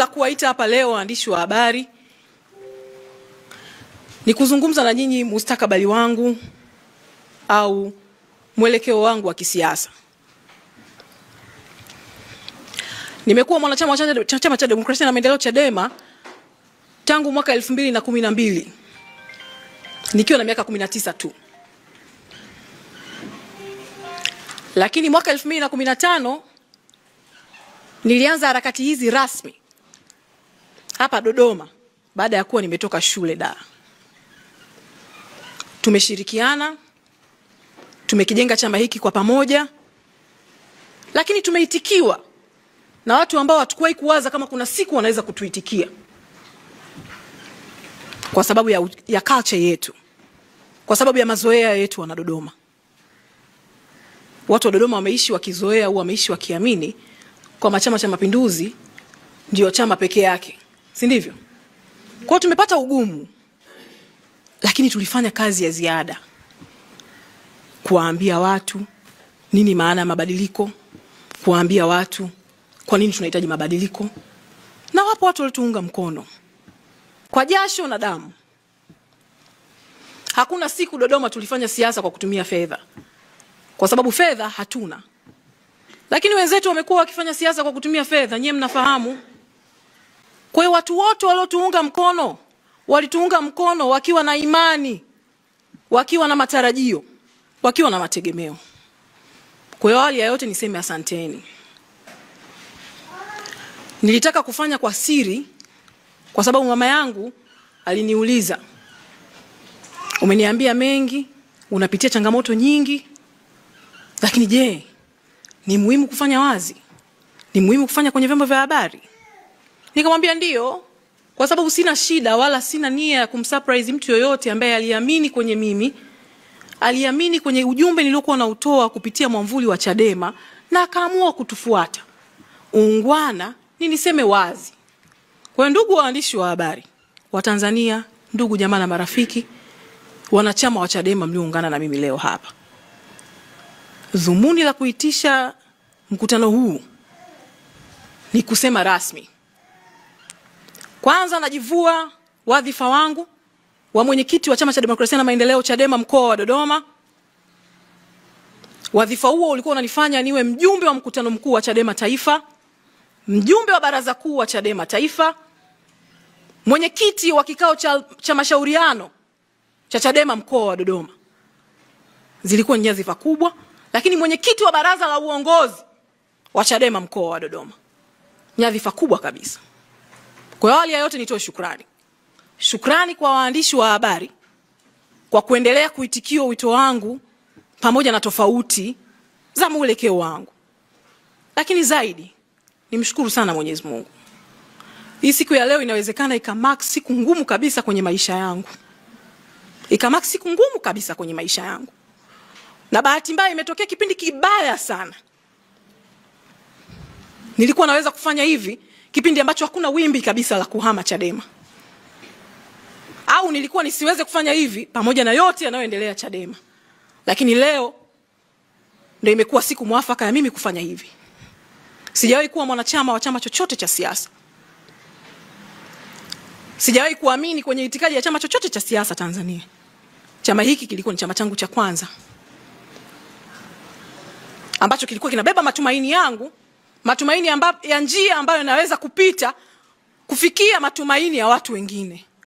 la kuwaita hapa leo waandishi wa habari ni kuzungumza na nyinyi mustakabali wangu au mwelekeo wangu wa kisiasa. Nimekuwa mwanachama wa Chama cha Demokrasia na Maendeleo Chadema tangu mwaka 2012 nikiwa na miaka 19 tu. Lakini mwaka 2015 nilianza harakati hizi rasmi hapa Dodoma baada ya kuwa nimetoka shule Dar. Tumeshirikiana, tumekijenga chama hiki kwa pamoja, lakini tumeitikiwa na watu ambao hatukuwahi kuwaza kama kuna siku wanaweza kutuitikia, kwa sababu ya culture yetu, kwa sababu ya mazoea yetu wana Dodoma. Watu wa Dodoma wameishi wakizoea au wameishi wakiamini kwa Chama cha Mapinduzi ndio chama pekee yake, si ndivyo? Kwa tumepata ugumu, lakini tulifanya kazi ya ziada kuwaambia watu nini maana ya mabadiliko, kuwaambia watu kwa nini tunahitaji mabadiliko, na wapo watu walituunga mkono kwa jasho na damu. Hakuna siku Dodoma tulifanya siasa kwa kutumia fedha, kwa sababu fedha hatuna. Lakini wenzetu wamekuwa wakifanya siasa kwa kutumia fedha, nyie mnafahamu. Kwa hiyo watu wote waliotuunga mkono walituunga mkono wakiwa na imani, wakiwa na matarajio, wakiwa na mategemeo. Kwa hiyo hali ya yote niseme asanteni. Nilitaka kufanya kwa siri kwa sababu mama yangu aliniuliza, umeniambia mengi, unapitia changamoto nyingi, lakini je, ni muhimu kufanya wazi? Ni muhimu kufanya kwenye vyombo vya habari? Nikamwambia ndio, kwa sababu sina shida wala sina nia ya kumsurprise mtu yoyote ambaye aliamini kwenye mimi, aliamini kwenye ujumbe niliokuwa nautoa kupitia mwamvuli wa Chadema na akaamua kutufuata. Ungwana ni niseme wazi. Kwa ndugu waandishi wa habari wa Tanzania, ndugu jamaa na marafiki, wanachama wa Chadema mlioungana na mimi leo hapa, dhumuni la kuitisha mkutano huu ni kusema rasmi. Kwanza najivua wadhifa wangu wa mwenyekiti wa Chama cha Demokrasia na Maendeleo Chadema mkoa wa Dodoma. Wadhifa huo ulikuwa unanifanya niwe mjumbe wa mkutano mkuu wa Chadema Taifa, mjumbe wa baraza kuu wa Chadema Taifa, mwenyekiti wa kikao cha mashauriano cha Chadema mkoa wa Dodoma. Zilikuwa nyadhifa kubwa, lakini mwenyekiti wa baraza la uongozi wa Chadema mkoa wa Dodoma. Nyadhifa kubwa kabisa. Kwa hali ya yote nitoe shukrani. Shukrani kwa waandishi wa habari kwa kuendelea kuitikia wito wangu pamoja na tofauti za mwelekeo wangu. Lakini zaidi nimshukuru sana Mwenyezi Mungu. Hii siku ya leo inawezekana ikamark siku ngumu kabisa kwenye maisha yangu. Ikamark siku ngumu kabisa kwenye maisha yangu. Na bahati mbaya imetokea kipindi kibaya sana. Nilikuwa naweza kufanya hivi kipindi ambacho hakuna wimbi kabisa la kuhama Chadema. Au nilikuwa nisiweze kufanya hivi pamoja na yote yanayoendelea Chadema. Lakini leo ndio imekuwa siku mwafaka ya mimi kufanya hivi. Sijawahi kuwa mwanachama wa chama chochote cha siasa. Sijawahi kuamini kwenye itikadi ya chama chochote cha siasa Tanzania. Chama hiki kilikuwa ni chama changu cha kwanza, ambacho kilikuwa kinabeba matumaini yangu, matumaini ya njia ambayo naweza kupita kufikia matumaini ya watu wengine.